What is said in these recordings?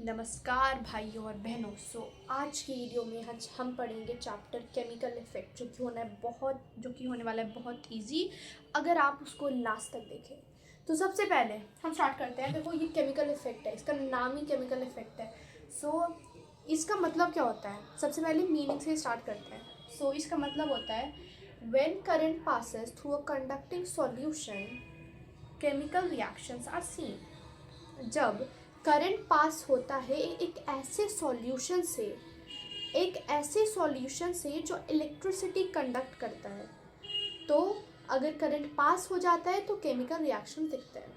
नमस्कार भाइयों और बहनों। आज की वीडियो में हम पढ़ेंगे चैप्टर केमिकल इफ़ेक्ट, जो कि होने वाला है बहुत इजी अगर आप उसको लास्ट तक देखें। तो सबसे पहले हम स्टार्ट करते हैं। देखो, ये केमिकल इफ़ेक्ट है, इसका नाम ही केमिकल इफ़ेक्ट है। इसका मतलब क्या होता है? सबसे पहले मीनिंग से स्टार्ट करते हैं। इसका मतलब होता है when current passes through a conducting solution chemical reactions are seen. जब करंट पास होता है एक ऐसे सॉल्यूशन से जो इलेक्ट्रिसिटी कंडक्ट करता है, तो अगर करंट पास हो जाता है तो केमिकल रिएक्शन दिखते हैं।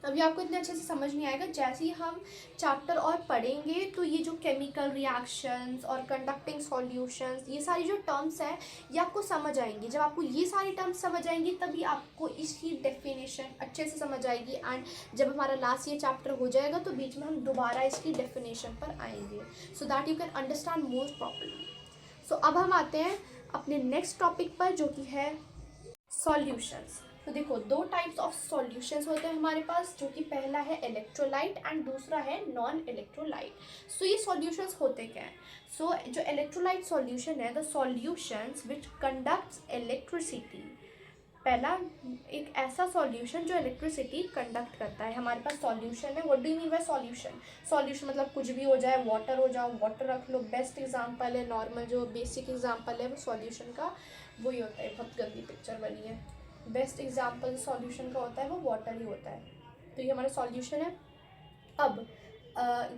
अभी आपको इतने अच्छे से समझ नहीं आएगा, जैसे ही हम चैप्टर और पढ़ेंगे तो ये जो केमिकल रिएक्शंस और कंडक्टिंग सॉल्यूशंस, ये सारी जो टर्म्स हैं ये आपको समझ आएंगी। जब आपको ये सारी टर्म्स समझ आएंगी तभी आपको इसकी डेफिनेशन अच्छे से समझ आएगी। एंड जब हमारा लास्ट ये चैप्टर हो जाएगा तो बीच में हम दोबारा इसकी डेफिनेशन पर आएंगे, so that you can understand more properly. अब हम आते हैं अपने नेक्स्ट टॉपिक पर, जो कि है सॉल्यूशंस। तो देखो, दो टाइप्स ऑफ सॉल्यूशंस होते हैं हमारे पास, जो कि पहला है इलेक्ट्रोलाइट एंड दूसरा है नॉन इलेक्ट्रोलाइट। ये सॉल्यूशंस होते क्या हैं? जो इलेक्ट्रोलाइट सॉल्यूशन है, the solutions which conducts electricity. पहला, एक ऐसा सॉल्यूशन जो इलेक्ट्रिसिटी कंडक्ट करता है। हमारे पास सॉल्यूशन है। What do you mean by solution? Solution मतलब कुछ भी हो जाए, वाटर हो जाओ, वाटर रख लो, बेस्ट एग्जांपल है, नॉर्मल जो बेसिक एग्जांपल है वो सॉल्यूशन का वही होता है। बहुत गंदी पिक्चर बनी है। बेस्ट एग्जांपल सॉल्यूशन का होता है वो वाटर ही होता है। तो ये हमारा सॉल्यूशन है। अब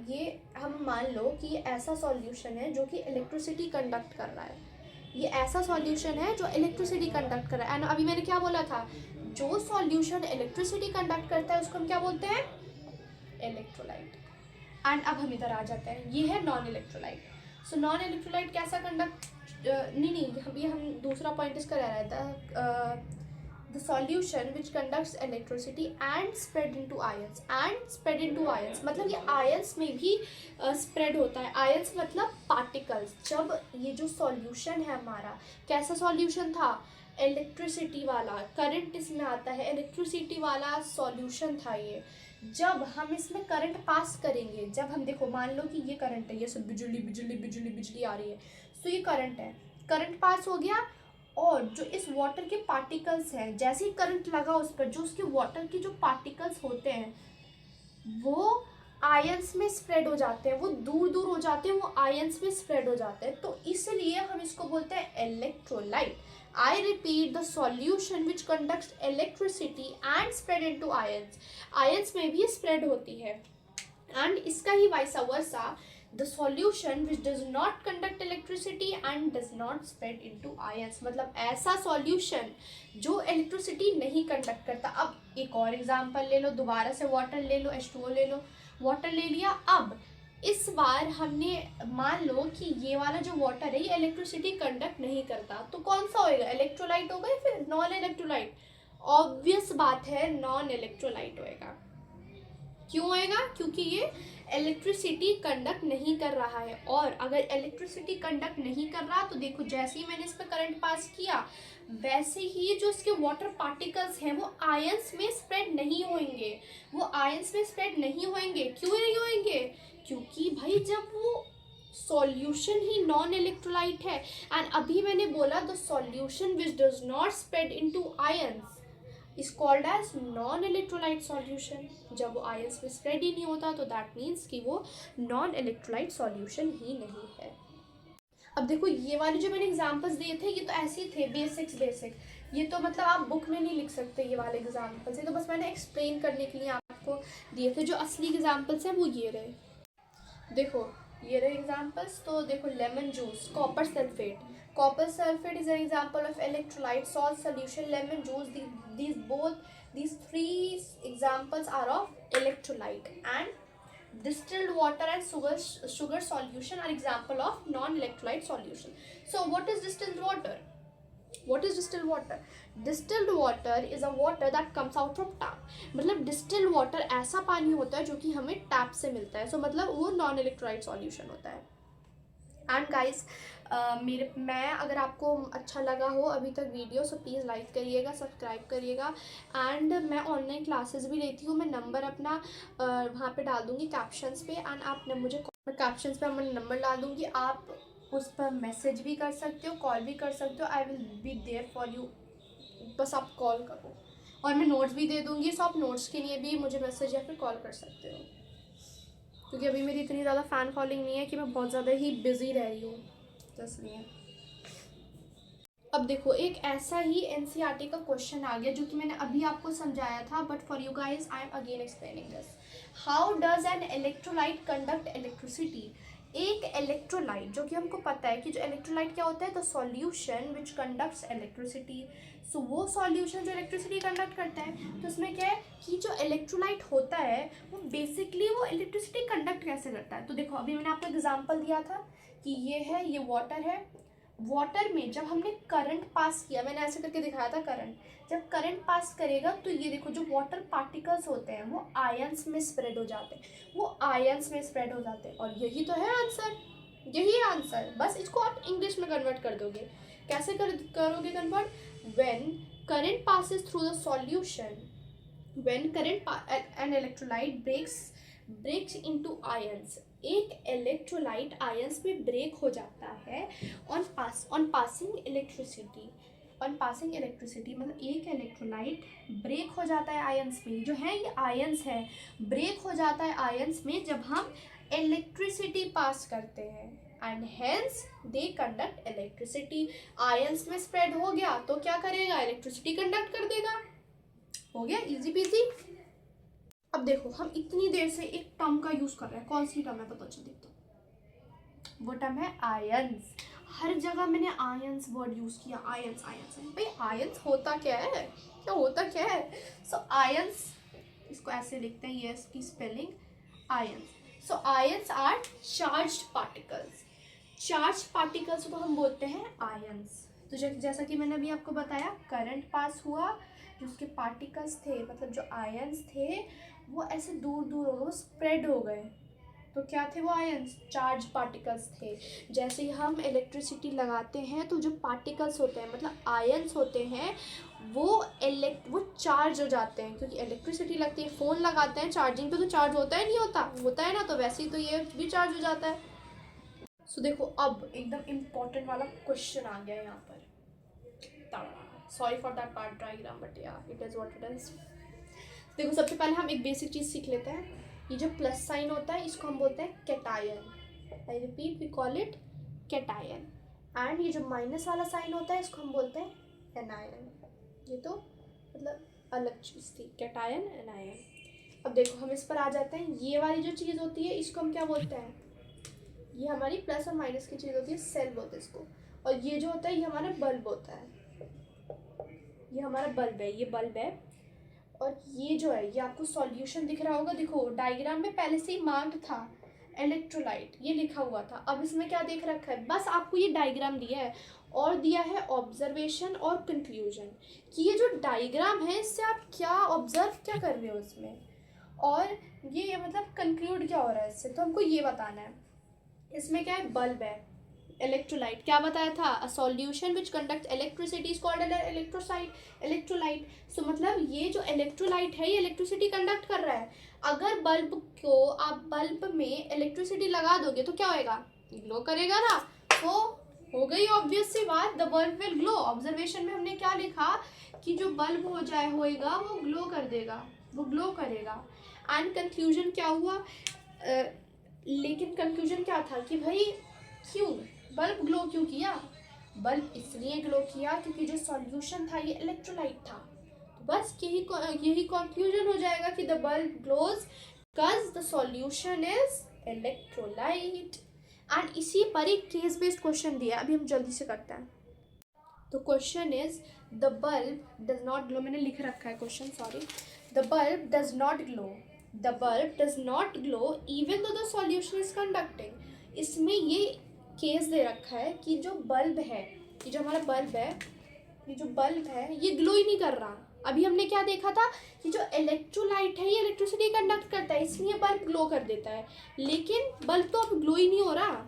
ये हम मान लो कि ये ऐसा सॉल्यूशन है जो कि इलेक्ट्रिसिटी कंडक्ट कर रहा है। ये ऐसा सॉल्यूशन है जो इलेक्ट्रिसिटी कंडक्ट कर रहा है। एंड अभी मैंने क्या बोला था? जो सॉल्यूशन इलेक्ट्रिसिटी कंडक्ट करता है उसको हम क्या बोलते हैं? इलेक्ट्रोलाइट। एंड अब हम इधर आ जाते हैं, ये है नॉन इलेक्ट्रोलाइट। नॉन इलेक्ट्रोलाइट कैसा कंडक्ट नहीं, अभी हम दूसरा पॉइंट इसका रह रहा था। The solution which conducts electricity and spread into ions मतलब ये ions में भी spread होता है। ions मतलब particles। जब ये जो solution है हमारा, कैसा solution था? इलेक्ट्रिसिटी वाला, करंट इसमें आता है, इलेक्ट्रिसिटी वाला सॉल्यूशन था ये। जब हम इसमें करंट पास करेंगे, जब हम देखो, मान लो कि ये करंट है, ये सब बिजली बिजली बिजली बिजली आ रही है, ये करंट है, करंट पास हो गया, और जो इस वाटर के पार्टिकल्स हैं, जैसे ही करंट लगा उस पर, जो उसके वाटर के जो पार्टिकल्स होते हैं वो आयंस में स्प्रेड हो जाते हैं, वो दूर दूर हो जाते हैं, वो आयंस में स्प्रेड हो जाते हैं। तो इसलिए हम इसको बोलते हैं electrolyte. I repeat, the solution which conducts electricity and spread into ions. Ions में भी स्प्रेड होती है। एंड इसका ही vice versa, the solution which does not conduct electricity and does not spread into ions, मतलब ऐसा solution जो electricity नहीं कंडक्ट करता। अब एक और एग्जांपल ले लो, दोबारा से वाटर ले लो, H2O ले लो, वाटर ले लिया। अब इस बार हमने मान लो कि ये वाला जो वाटर है ये इलेक्ट्रिसिटी कंडक्ट नहीं करता, तो कौन सा होएगा? इलेक्ट्रोलाइट होगा या फिर नॉन इलेक्ट्रोलाइट? ऑब्वियस बात है, नॉन इलेक्ट्रोलाइट होएगा। क्यों होएगा? क्योंकि ये इलेक्ट्रिसिटी कंडक्ट नहीं कर रहा है। और अगर इलेक्ट्रिसिटी कंडक्ट नहीं कर रहा तो देखो, जैसे ही मैंने इस पर करंट पास किया, वैसे ही जो इसके वाटर पार्टिकल्स हैं वो आयंस में स्प्रेड नहीं होंगे। वो आयंस में स्प्रेड नहीं होंगे। क्यों नहीं होंगे? क्योंकि भाई जब वो सॉल्यूशन ही नॉन इलेक्ट्रोलाइट है, एंड अभी मैंने बोला the solution which does not spread into ions is called as non electrolyte solution। जब वो आयंस में स्प्रेड ही नहीं होता तो दैट मीन्स कि वो नॉन इलेक्ट्रोलाइट सॉल्यूशन ही नहीं है। अब देखो, ये वाले जो मैंने एग्जांपल्स दिए थे ये तो ऐसे ही थे, बेसिक। ये तो मतलब आप बुक में नहीं लिख सकते ये वाले एग्जांपल्स, ये तो बस मैंने एक्सप्लेन करने के लिए आपको दिए थे। जो असली एग्जांपल्स हैं वो ये रहे। देखो, ये रहे एग्जांपल्स। तो देखो, lemon juice, copper sulphate. Copper sulfate is an example of electrolyte. Salt solution, lemon juice, these three examples are of electrolyte. And distilled water and sugar solution are example of non-electrolyte solution. So what is distilled water? What is distilled water? Distilled water is a water that comes out from tap। मतलब distilled water ऐसा पानी होता है जो कि हमें tap से मिलता है। मतलब वो non-electrolyte solution होता है। एंड गाइस मैं अगर आपको अच्छा लगा हो अभी तक वीडियो, सो प्लीज़ लाइक करिएगा, सब्सक्राइब करिएगा। एंड मैं ऑनलाइन क्लासेस भी लेती हूँ, मैं नंबर अपना वहाँ पे डाल दूँगी कैप्शंस पे, एंड आप मुझे कैप्शंस पे मैं नंबर डाल दूँगी, आप उस पर मैसेज भी कर सकते हो, कॉल भी कर सकते हो। I will be there for you, बस आप कॉल करो। और मैं नोट्स भी दे दूँगी, सो आप नोट्स के लिए भी मुझे मैसेज या फिर कॉल कर सकते हो, क्योंकि अभी मेरी इतनी ज़्यादा फ़ैन फॉलोइंग नहीं है कि मैं बहुत ज़्यादा ही बिज़ी रह रही हूँ, इसलिए। अब देखो, एक ऐसा ही एनसीईआरटी का क्वेश्चन आ गया जो कि मैंने अभी आपको समझाया था, but for you guys I am again explaining this. How does an electrolyte conduct electricity? एक इलेक्ट्रोलाइट, जो कि हमको पता है कि जो इलेक्ट्रोलाइट क्या होता है, the solution which conducts electricity. So वो सॉल्यूशन जो इलेक्ट्रिसिटी कंडक्ट करता है, तो उसमें क्या है कि जो इलेक्ट्रोलाइट होता है वो बेसिकली वो इलेक्ट्रिसिटी कंडक्ट कैसे करता है। तो देखो, अभी मैंने आपको एग्जाम्पल दिया था कि ये है, ये वाटर है। वाटर में जब हमने करंट पास किया, मैंने ऐसे करके दिखाया था, करंट जब करंट पास करेगा तो ये देखो, जो वाटर पार्टिकल्स होते हैं वो आयंस में स्प्रेड हो जाते हैं, वो आयंस में स्प्रेड हो जाते हैं। और यही तो है आंसर, यही है आंसर। बस इसको आप इंग्लिश में कन्वर्ट कर दोगे। कैसे करोगे convert? When current passes through the solution, when current an electrolyte breaks into ions, एक इलेक्ट्रोलाइट आयंस में ब्रेक हो जाता है on passing electricity. On passing electricity मतलब एक इलेक्ट्रोलाइट ब्रेक हो जाता है आयंस में, जो है ये आयंस है, ब्रेक हो जाता है आयंस में जब हम इलेक्ट्रिसिटी पास करते हैं, and hence they conduct electricity. Ions में स्प्रेड हो गया तो क्या करेगा? इलेक्ट्रिसिटी कंडक्ट कर देगा। हो गया, इजी पीजी। अब देखो, हम इतनी देर से एक टर्म का यूज कर रहे हैं, कौन सी टर्म है पता चल देखते हो। वो टर्म है आयंस। हर जगह मैंने आयंस वर्ड यूज किया, आयंस आयंस। भाई आयंस होता क्या है, क्या होता क्या है? सो आयंस, इसको ऐसे लिखते हैं, ये इसकी spelling ions. So ions are charged particles. Charge particles को हम बोलते हैं आयंस। तो जैसा कि मैंने अभी आपको बताया, करंट पास हुआ, जो उसके पार्टिकल्स थे, मतलब जो आयंस थे, वो ऐसे दूर दूर हो गए, वो स्प्रेड हो गए। तो क्या थे वो आयंस? चार्ज पार्टिकल्स थे। जैसे ही हम इलेक्ट्रिसिटी लगाते हैं तो जो पार्टिकल्स होते हैं, मतलब आयंस होते हैं, वो चार्ज हो जाते हैं, क्योंकि इलेक्ट्रिसिटी लगती है। फ़ोन लगाते हैं चार्जिंग पे तो चार्ज होता है, नहीं होता? होता है ना, तो वैसे ही तो ये भी चार्ज हो जाता है। सो देखो, अब एकदम इम्पोर्टेंट वाला क्वेश्चन आ गया यहाँ पर। Sorry for that part diagram, but yeah it is what it is. देखो, सबसे पहले हम एक बेसिक चीज़ सीख लेते हैं। ये जो प्लस साइन होता है इसको हम बोलते हैं cation. I repeat, we call it cation. And ये जो माइनस वाला साइन होता है इसको हम बोलते हैं एनायन। ये तो मतलब अलग चीज़ थी, कैटायन एनायन। अब देखो, हम इस पर आ जाते हैं। ये वाली जो चीज़ होती है इसको हम क्या बोलते हैं? ये हमारी प्लस और माइनस की चीज़ होती है, सेल बोलते हैं इसको। और ये जो होता है ये हमारा बल्ब होता है, ये हमारा बल्ब है, ये बल्ब है। और ये जो है, ये आपको सॉल्यूशन दिख रहा होगा। देखो, डायग्राम में पहले से ही मार्क्ड था इलेक्ट्रोलाइट, ये लिखा हुआ था। अब इसमें क्या देख रखा है? बस आपको ये डायग्राम दिया है और दिया है ऑब्जर्वेशन और कंक्लूजन, कि ये जो डायग्राम है इससे आप क्या ऑब्जर्व क्या कर रहे हो इसमें, और ये मतलब कंक्लूड क्या हो रहा है इससे, तो हमको ये बताना है। इसमें क्या है? बल्ब है, इलेक्ट्रोलाइट। क्या बताया था? A solution which conduct electricity is called electrolyte. So मतलब ये जो इलेक्ट्रोलाइट है ये इलेक्ट्रिसिटी कंडक्ट कर रहा है। अगर बल्ब को आप बल्ब में इलेक्ट्रिसिटी लगा दोगे तो क्या होएगा? ग्लो करेगा ना। तो हो गई ऑब्वियस सी बात, the bulb will glow. Observation में हमने क्या लिखा कि जो बल्ब होएगा वो ग्लो कर देगा, वो ग्लो करेगा। एंड कंक्लूजन क्या हुआ? लेकिन कंक्लूजन क्या था कि भाई क्यों बल्ब ग्लो क्यों किया? बल्ब इसलिए ग्लो किया क्योंकि जो सॉल्यूशन था ये इलेक्ट्रोलाइट था। तो बस यही कंक्लूजन हो जाएगा कि the bulb glows because the solution is electrolyte. And इसी पर एक केस बेस्ड क्वेश्चन दिया है, अभी हम जल्दी से करते हैं। तो question is the bulb does not glow. मैंने लिख रखा है question, sorry. The bulb does not glow, the bulb does not glow even though the solution is conducting. इसमें ये केस दे रखा है कि जो बल्ब है, ये जो हमारा बल्ब है, ये जो बल्ब है ये ग्लो ही नहीं कर रहा। अभी हमने क्या देखा था कि जो इलेक्ट्रोलाइट है ये इलेक्ट्रिसिटी कंडक्ट करता है, इसलिए बल्ब ग्लो कर देता है। लेकिन बल्ब तो अब ग्लो ही नहीं हो रहा,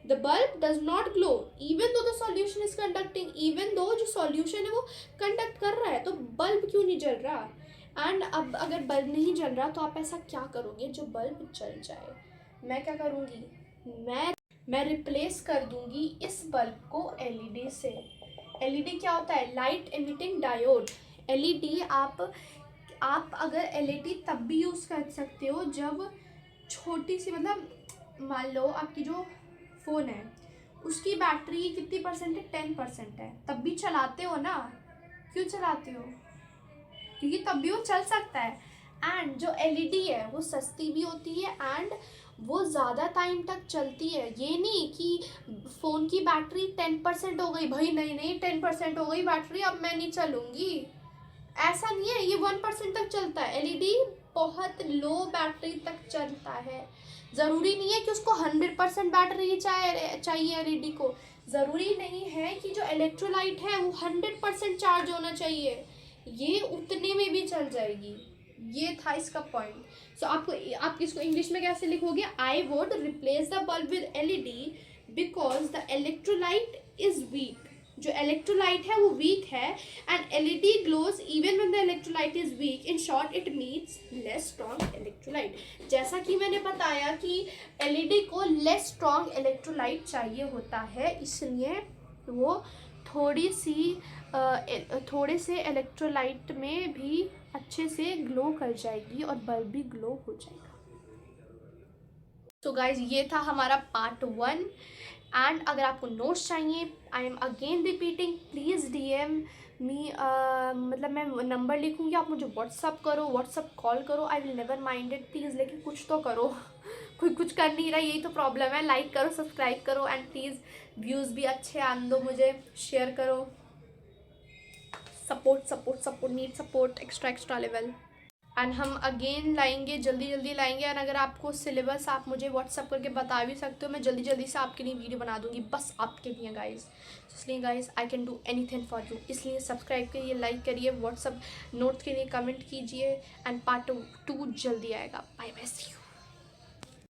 the bulb does not glow even though the solution is conducting, even though जो सॉल्यूशन है वो कंडक्ट कर रहा है, तो बल्ब क्यों नहीं जल रहा? एंड अब अगर बल्ब नहीं जल रहा तो आप ऐसा क्या करोगे जो बल्ब जल जाए? मैं क्या करूँगी, मैं रिप्लेस कर दूंगी इस बल्ब को एलईडी से। एलईडी क्या होता है? Light emitting diode. एलईडी आप अगर एलईडी तब भी यूज़ कर सकते हो जब छोटी सी, मतलब मान लो आपकी जो फ़ोन है उसकी बैटरी कितनी परसेंट है? 10% है, तब भी चलाते हो ना। क्यों चलाते हो? क्योंकि तब भी वो चल सकता है। एंड जो एलईडी है वो सस्ती भी होती है एंड वो ज़्यादा टाइम तक चलती है। ये नहीं कि फ़ोन की बैटरी 10% हो गई, भाई नहीं 10% हो गई बैटरी, अब मैं नहीं चलूँगी, ऐसा नहीं है। ये 1% तक चलता है। एलईडी बहुत लो बैटरी तक चलता है। ज़रूरी नहीं है कि उसको 100% बैटरी चाहिए एलईडी को। ज़रूरी नहीं है कि जो इलेक्ट्रोलाइट है वो 100% चार्ज होना चाहिए, ये उतने में भी चल जाएगी। ये था इसका पॉइंट। सो आप इसको इंग्लिश में कैसे लिखोगे? I would replace the bulb with LED because the electrolyte is weak. जो इलेक्ट्रोलाइट है वो वीक है and LED glows even when the electrolyte is weak. In short it means less strong electrolyte. जैसा कि मैंने बताया कि एलईडी को लेस स्ट्रॉन्ग इलेक्ट्रोलाइट चाहिए होता है, इसलिए वो थोड़े से इलेक्ट्रोलाइट में भी अच्छे से ग्लो कर जाएगी और बल्ब भी ग्लो हो जाएगा। तो गाइज ये था हमारा पार्ट 1 एंड अगर आपको नोट्स चाहिए, I am again repeating, please DM मी, मतलब मैं नंबर लिखूँगी, आप मुझे व्हाट्सअप करो, व्हाट्सअप कॉल करो, I will never mind it please, लेकिन कुछ तो करो। कोई कुछ कर नहीं रहा, यही तो प्रॉब्लम है। लाइक करो, सब्सक्राइब करो एंड प्लीज़ व्यूज़ भी अच्छे आने दो मुझे, शेयर करो। Support need support extra level. And हम अगेन लाएंगे, जल्दी लाएंगे। एंड अगर आपको सिलेबस आप मुझे व्हाट्सअप करके बता भी सकते हो, मैं जल्दी से आपके लिए वीडियो बना दूंगी, बस आपके लिए गाइज। इसलिए guys I can do anything for you. इसलिए सब्सक्राइब करिए, लाइक करिए, व्हाट्सअप नोट्स के लिए कमेंट कीजिए एंड पार्ट 2 जल्दी आएगा। Bye bye, see you.